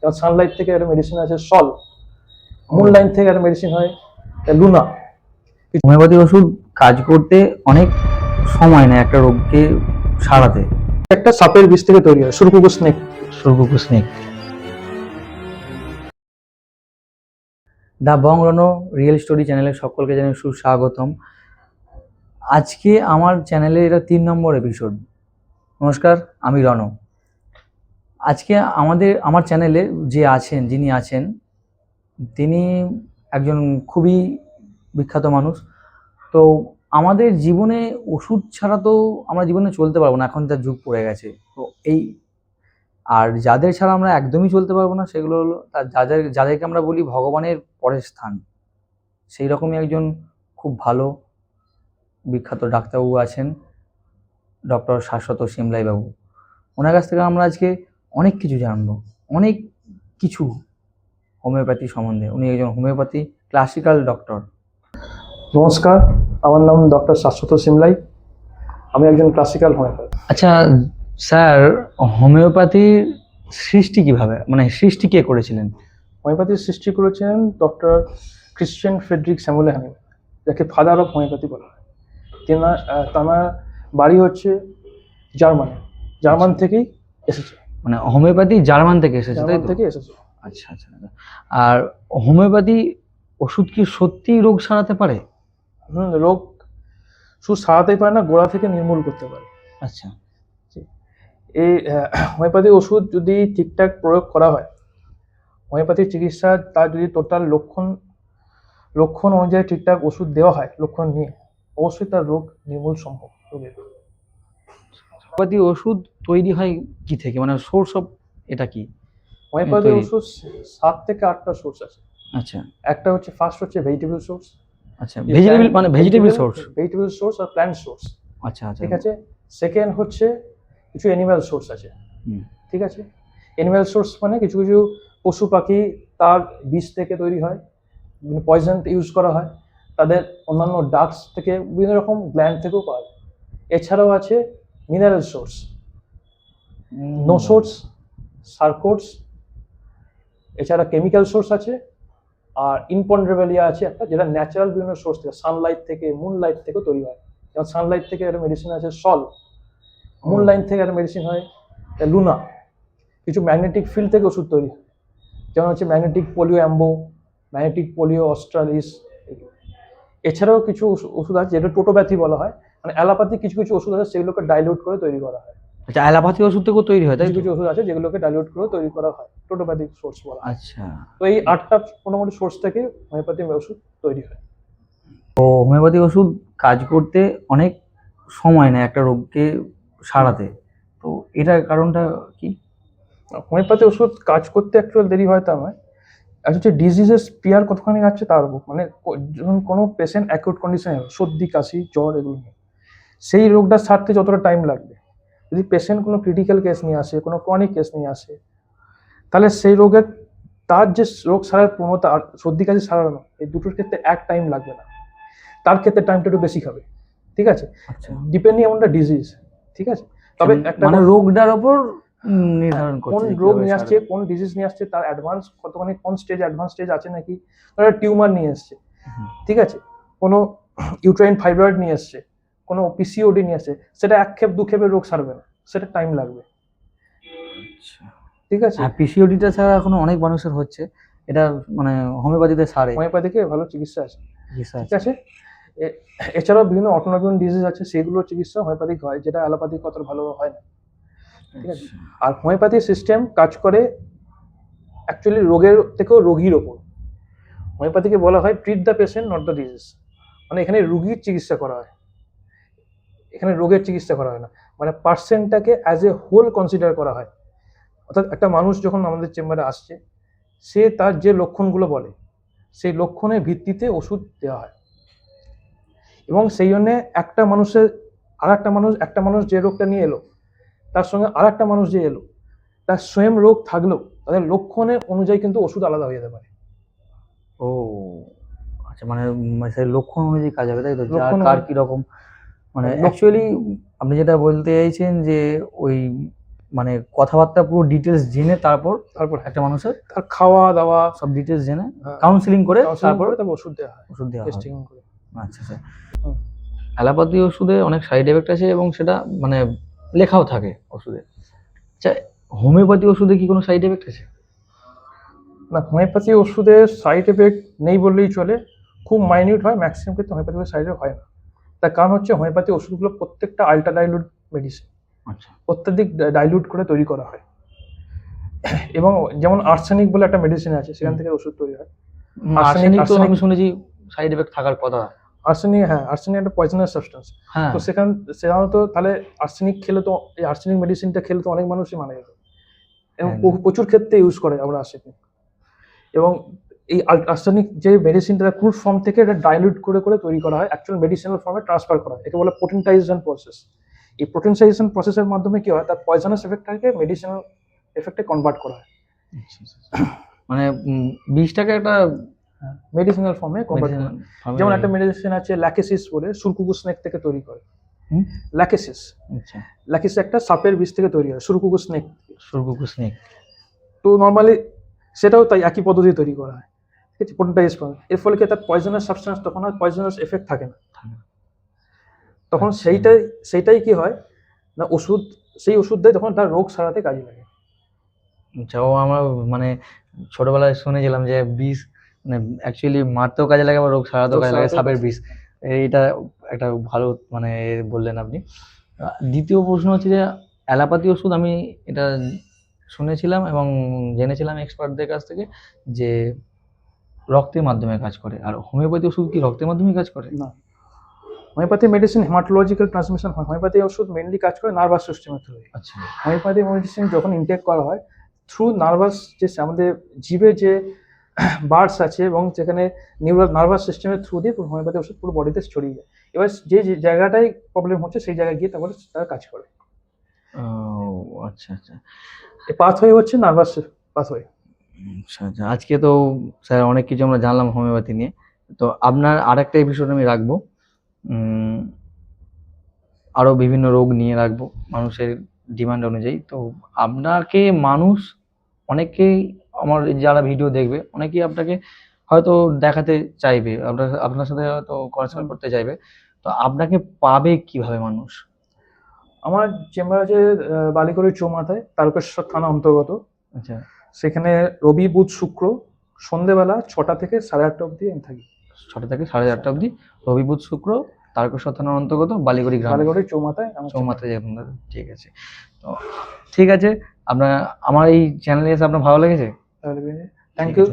যেমন সানলাইট থেকে একটা মেডিসিন আছে সল, মুন লাইন থেকে একটা মেডিসিন হয় লুনা। হোমিওপ্যাথি ওষুধ কাজ করতে অনেক সময় নেয় একটা রোগকে সারাতে। একটা সাপের বিষ থেকে তৈরি হয়, সুরকুকুর স্নেক। সুরকুকুর স্নেক। দা বং রনো রিয়েল স্টোরি চ্যানেলে সকলকে জানাই সুস্বাগতম। আজকে আমার চ্যানেলে এটা 3 নম্বর এপিসোড। নমস্কার, আমি রনো। আজকে আমার চ্যানেলে যিনি আছেন তিনি একজন খুবই বিখ্যাত মানুষ। তো আমাদের জীবনে ওষুধ ছাড়া তো আমরা জীবনে চলতে পারবো না, এখন যা যুগ পড়ে গেছে। তো আর যাদের ছাড়া আমরা একদমই চলতে পারবো না সেগুলো হলো যাদেরকে আমরা বলি ভগবানের পরের স্থান। সেই রকমই একজন খুব ভালো বিখ্যাত ডাক্তারবাবু আছেন, ডক্টর শাশ্বত সিমলাই বাবু। ওনার কাছ থেকে আমরা আজকে অনেক কিছু জানবো, অনেক কিছু হোমিওপ্যাথি সম্বন্ধে। উনি একজন হোমিওপ্যাথি ক্লাসিক্যাল ডক্টর। নমস্কার, আমার নাম ডক্টর শাশ্বত সিমলাই, আমি একজন ক্লাসিক্যাল হোমিওপ্যাথ। আচ্ছা স্যার, হোমিওপ্যাথির সৃষ্টি কিভাবে, মানে সৃষ্টি কে করেছিলেন? হোমিওপ্যাথির সৃষ্টি করেছেন doctor Christian Frederick Samuel Hahnemann, যাকে ফাদার অফ হোমিওপ্যাথি বলা হয়। তার বাড়ি হচ্ছে জার্মান থেকেই এসেছে। মানে হোমিওপ্যাথি জার্মান থেকে এসেছে, তাই তো? এসেছে। আচ্ছা আচ্ছা। আর হোমিওপ্যাথি ওষুধ কি সত্যি রোগ সারাতে পারে? রোগ শুধু সারাতেই পারে না, গোড়া থেকে নির্মূল করতে পারে। আচ্ছা। এই হোমিওপ্যাথি ওষুধ যদি ঠিকঠাক প্রয়োগ করা হয়, হোমিওপ্যাথি চিকিৎসা তার যদি টোটাল লক্ষণ অনুযায়ী ঠিকঠাক ওষুধ দেওয়া হয়, লক্ষণ নিয়ে, অবশ্যই তার রোগ নির্মূল সম্ভব। হোমিওপ্যাথি ওষুধ তৈরি হয় কি থেকে, মানে সোর্স অফ এটা কি? হোমিওপ্যাথি ওষুধ 7 থেকে 8টা সোর্স আছে। আচ্ছা। একটা হচ্ছে ফার্স্ট হচ্ছে ভেজিটেবল সোর্স। আচ্ছা, ভেজিটেবল মানে ভেজিটেবল সোর্স আর প্ল্যান্ট সোর্স। আচ্ছা আচ্ছা, ঠিক আছে। সেকেন্ড হচ্ছে কিছু অ্যানিম্যাল সোর্স আছে। ঠিক আছে। অ্যানিম্যাল সোর্স মানে কিছু কিছু পশু পাখি তার বিষ থেকে তৈরি হয়, পয়জন ইউজ করা হয়, তাদের অন্যান্য ডাক্স থেকে, বিভিন্ন রকম গ্ল্যান্ড থেকেও পাওয়া যায়। এছাড়াও আছে মিনারেল সোর্স, নোসোর্স, সার্কোটস। এছাড়া কেমিক্যাল সোর্স আছে, আর ইনপন্ড্রেবেলিয়া আছে একটা, যেটা ন্যাচারাল বিভিন্ন সোর্স থেকে, সানলাইট থেকে, মুনলাইট থেকে তৈরি হয়। যেমন সানলাইট থেকে একটা মেডিসিন আছে সল, মুনলাইট থেকে একটা মেডিসিন হয় লুনা। কিছু ম্যাগনেটিক ফিল্ড থেকে ওষুধ তৈরি হয়, যেমন হচ্ছে magnetic polio Ambo, magnetic polio australis. এছাড়াও কিছু ওষুধ আছে যেটা টোটোপ্যাথি বলা হয়, মানে অ্যালোপ্যাথি কিছু কিছু ওষুধ আছে সেগুলোকে ডাইলিউট করে তৈরি করা হয়। আচ্ছা, অ্যালোপ্যাথি ওষুধ থেকেও তৈরি হয়, তাই? কিছু ওষুধ আছে যেগুলোকে ডাইলিউট করে তৈরি করা হয়, টোটোপ্যাথিক সোর্স বলা হয়। আচ্ছা। তো এই 8টা মোটামুটি সোর্স থেকে হোমিওপ্যাথি ওষুধ তৈরি হয়। তো হোমিওপ্যাথি ওষুধ কাজ করতে অনেক সময় নেয় একটা রোগকে সারাতে, তো এটার কারণটা কি? হোমিওপ্যাথি ওষুধ কাজ করতে অ্যাকচুয়াল দেরি হয় তা নয়, হচ্ছে ডিজিজের স্পিয়ার কতখানি যাচ্ছে তার উপর। মানে যখন কোনো পেশেন্ট অ্যাকিউট কন্ডিশনে এলো, সর্দি কাশি জ্বর এগুলো নিয়ে, সেই রোগটা সারতে যতটা টাইম লাগবে, যদি পেশেন্ট কোনো ক্রিটিক্যাল কেস নিয়ে আসে, কোনো ক্রনিক কেস নিয়ে আসে, তাহলে সেই রোগের তার যে রোগ সারার প্রবণতা আর সর্দি কাশি সারানো, এই দুটোর ক্ষেত্রে এক টাইম লাগবে না, তার ক্ষেত্রে টাইমটা একটু বেশি খাবে। ঠিক আছে, ডিপেন্ডিং অন দ্য ডিজিজ। ঠিক আছে, তবে একটা মানে রোগটার উপর নির্ধারণ করছে কোন রোগ নিয়ে আসছে, কোন ডিজিজ নিয়ে আসছে, তার অ্যাডভান্স কতখানি, কোন স্টেজ অ্যাডভান্স স্টেজ আছে নাকি। টিউমার নিয়ে এসছে, ঠিক আছে, কোনো ইউট্রাইন ফাইব্রয়েড নিয়ে এসছে, কোনো পিসিওডি নিয়ে আসছে, সেটা এক ক্ষেপ দু ক্ষেপের রোগ সারবে না, সেটা টাইম লাগবে। ঠিক আছে। হ্যাঁ, পিসিওডিটা ছাড়া এখনো অনেক মানুষের হচ্ছে, এটা মানে হোমিওপ্যাথিতে সারে, হোমিওপ্যাথিকে ভালো চিকিৎসা আছে। ঠিক আছে। এছাড়াও বিভিন্ন অটোইমিউন ডিজিজ আছে, সেগুলোর চিকিৎসা হোমিওপ্যাথিক হয়, যেটা অ্যালোপ্যাথিক অত ভালো হয় না। ঠিক আছে। আর হোমিওপ্যাথি সিস্টেম কাজ করে অ্যাকচুয়ালি রোগের থেকেও রোগীর ওপর। হোমিওপ্যাথিকে বলা হয় treat the patient not the disease, মানে এখানে রোগীর চিকিৎসা করা হয়, এখানে রোগের চিকিৎসা করা হয় না। মানে পার্সেন্টটাকে অ্যাজ এ হোল কনসিডার করা হয়। অর্থাৎ একটা মানুষ যখন আমাদের চেম্বারে আসছে, সে তার যে লক্ষণগুলো বলে, সেই লক্ষণের ভিত্তিতে ওষুধ দেওয়া হয়। এবং সেই জন্যে একটা মানুষ যে রোগটা নিয়ে এলো, তার সঙ্গে আর একটা মানুষ যে এলো, তার সেম রোগ থাকলেও তাদের লক্ষণের অনুযায়ী কিন্তু ওষুধ আলাদা হয়ে যেতে পারে। ও আচ্ছা, মানে সেই লক্ষণ অনুযায়ী কাজ হবে, তাই তো? কার কিরকম, মানে অ্যাকচুয়ালি আপনি যেটা বলতে চাইছেন যে ওই মানে কথাবার্তা পুরো ডিটেলস জেনে তারপর তারপর একটা মানুষের তার খাওয়া দাওয়া সব ডিটেলস জেনে হ্যাঁ, কাউন্সিলিং করে counseling তারপর করে তারপর ওষুধ দেওয়া হয়, ওষুধ দেওয়া হয়। টেস্টিং করে। আচ্ছা আচ্ছা। হুম। অ্যালোপ্যাথি ওষুধে অনেক সাইড এফেক্ট আছে এবং সেটা মানে লেখাও থাকে ওষুধে। আচ্ছা, হোমিওপ্যাথি ওষুধে কি কোনো সাইড এফেক্ট আছে? না, হোমিওপ্যাথি ওষুধের সাইড এফেক্ট নেই বললেই চলে, খুব মাইনিউট হয়, ম্যাক্সিমাম ক্ষেত্রে হোমিওপ্যাথি সাইড এফেক্ট হয় না। তার কারণ হচ্ছে হোমিওপ্যাথি ওষুধগুলো প্রত্যেকটা আল্ট্রা ডাইলুট মেডিসিন, আচ্ছা অত্যাধিক ডাইলুট করে তৈরি করা হয়। এবং যেমন আর্সেনিক বলে একটা মেডিসিন আছে, সেখান থেকে ওষুধ তৈরি হয়। আর্সেনিক তো আর্সেনিক- আমি শুনেছি সাইড এফেক্ট থাকার কথা। আর্সেনিক, হ্যাঁ, আর্সেনিক একটা পয়জনাস সাবস্টেন্স। হ্যাঁ তো সাধারণত তাহলে আর্সেনিক খেলে তো, এই আর্সেনিক মেডিসিনটা খেলে তো অনেক মানুষই মারা যেত, এবং একদম। প্রচুর ক্ষেত্রে ইউজ করে আমরা আর্সেনিক। এবং এই আর্সেনিক যে মেডিসিনটা ক্রুড ফর্ম থেকে এটা ডাইলিউট করে করে তৈরি করা হয়, অ্যাকচুয়াল মেডিসিনাল ফর্মে ট্রান্সফার করা হয়, একে বলে পোটেন্টাইজেশন প্রসেস। এই পোটেন্টাইজেশন প্রসেসের মাধ্যমে কি হয়, তার পয়জনাস এফেক্টটাকে মেডিসিনাল এফেক্টে কনভার্ট করা হয়, মানে বিষটাকে একটা মেডিসিনাল ফর্মে কনভার্ট করা হয়। medicinal যেমন ভাবে- একটা মেডিসিন আছে ল্যাকেসিস বলে, সুরকুকু স্নেক থেকে তৈরি করে। হুম? ল্যাকেসিস, আচ্ছা, ল্যাকেসিস একটা সাপের বিষ থেকে তৈরি হয়, সুরকুকু স্নেক। সুরকুকু স্নেক। তো নর্মালি সেটাও তাই একই পদ্ধতি তৈরি করা হয়, ঠিক আছে, পোটেন্টাইজ ফর্ম। এর ফলে কি তার পয়জনাস সাবস্টেন্স, তখন আর পয়জনাস এফেক্ট থাকে না। তখন আচ্ছা। সেইটাই কি হয় না, সেই ওষুধ দেয় তখন তার রোগ সারাতে কাজে লাগে। আচ্ছা, ও আমরা মানে ছোটবেলায় শুনেছিলাম যে বিষ মানে অ্যাকচুয়ালি মারতেও কাজে লাগে আবার রোগ সারাতেও রোগ কাজে লাগে, সারাতেও সাপের কাজে বিষ। এটা একটা ভালো মানে বললেন আপনি। দ্বিতীয় প্রশ্ন হচ্ছে যে অ্যালোপ্যাথি ওষুধ আমি এটা শুনেছিলাম এবং জেনেছিলাম এক্সপার্টদের কাছ থেকে যে রক্তের মাধ্যমে কাজ করে, আর হোমিওপ্যাথি ওষুধ কি রক্তের মাধ্যমে কাজ করে? না, হোমিওপ্যাথি মেডিসিন হেমাটোলজিক্যাল ট্রান্সমিশন হয়, হোমিওপ্যাথি ওষুধ মেইনলি কাজ করে নার্ভাস সিস্টেমের থ্রুয়ে। আচ্ছা হোমিওপ্যাথি মেডিসিন যখন ইনটেক করা হয় থ্রু নার্ভাস, যে আমাদের জীবে যে বার্ডস আছে এবং যেখানে নার্ভাস সিস্টেমের থ্রু দিয়ে হোমিওপ্যাথি ওষুধ পুরো বডিতে ছড়িয়ে যায়। এবার যে যে জায়গাটায় প্রবলেম হচ্ছে সেই জায়গায় গিয়ে তারপরে তারা কাজ করে। ও আচ্ছা আচ্ছা এই পাথওয়ে হচ্ছে নার্ভাস পাথওয়ে। আচ্ছা আচ্ছা। আজকে তো স্যার অনেক কিছু আমরা জানলাম হোমিওপ্যাথি নিয়ে। তো আপনার আরেকটা এপিসোড আমি রাখবো, আরো বিভিন্ন রোগ নিয়ে রাখবো মানুষের ডিমান্ড অনুযায়ী। তো আপনাকে মানুষ অনেকেই, আমার যারা ভিডিও দেখবে অনেকেই আপনাকে হয়তো দেখাতে চাইবে, আপনার সাথে হয়তো কনসাল্ট করতে চাইবে। তো আপনাকে পাবে কিভাবে মানুষ? আমার চেম্বার আছে বালিগড়ের চৌমাথায়, তারকেশ্বর থানা অন্তর্গত। আচ্ছা, সেখানে রবি বুধ শুক্র সন্ধেবেলা 6টা থেকে 8:30 অবধি আমি থাকি। 6টা থেকে 8:30 অবধি, রবি বুধ শুক্র, তারকেশ্বর থানার অন্তর্গত বালিগড়ি গ্রাম, বালিগড়ের চৌমাথায় আমার চৌমাথায় আপনার। ঠিক আছে, তো ঠিক আছে। আপনার আমার এই চ্যানেলে এসে আপনার ভালো লেগেছে? Thank you.